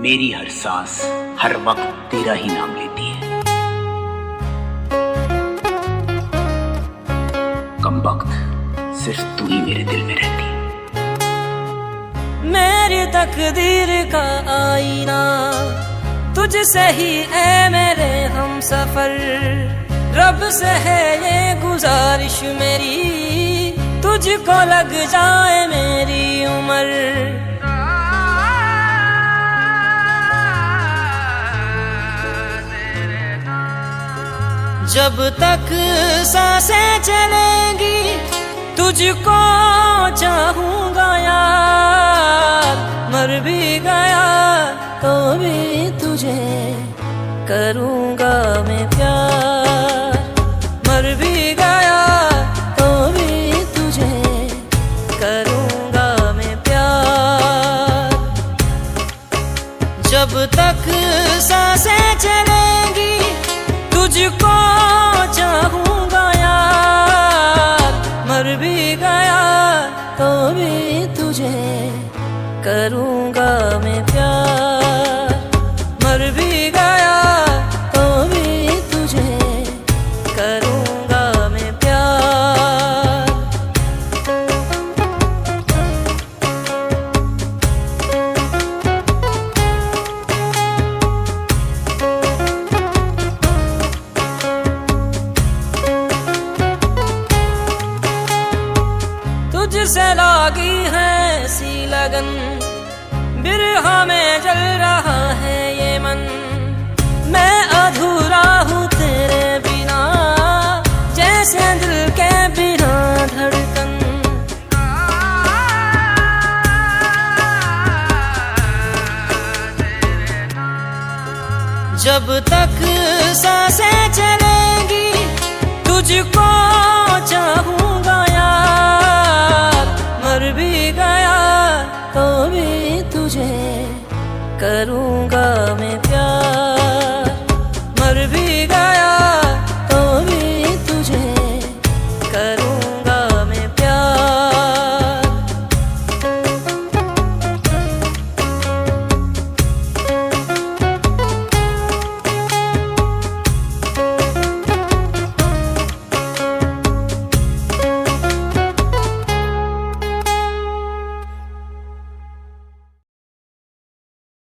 मेरी हर सांस हर वक्त तेरा ही नाम लेती है। कमबख्त सिर्फ तू ही मेरे दिल में रहती है। मेरी तकदीर का आईना तुझसे ही है मेरे हम सफर। रब से है ये गुजारिश मेरी, तुझको लग जाए मेरी उम्र। जब तक सांसें चलेंगी तुझको चाहूंगा यार। मर भी गया तो भी तुझे करूंगा मैं प्यार। मर भी गया तो भी तुझे करूंगा मैं प्यार। जब तक सांसें चलेंगी तुझको चाहूंगा यार। मर भी गया तो भी तुझे करूंगा मैं प्यार। मर भी गया तो भी तुझे करूंगा मैं प्यार। तुझसे लागी है सी लगन, बिरहा में जल रहा है ये मन। मैं अधूरा हूँ तेरे बिना, जैसे दिल के बिना धड़कन। जब तक सांसें चलेंगी तुझको चाहूंगा यार। मर भी गया तो भी तुझे करूं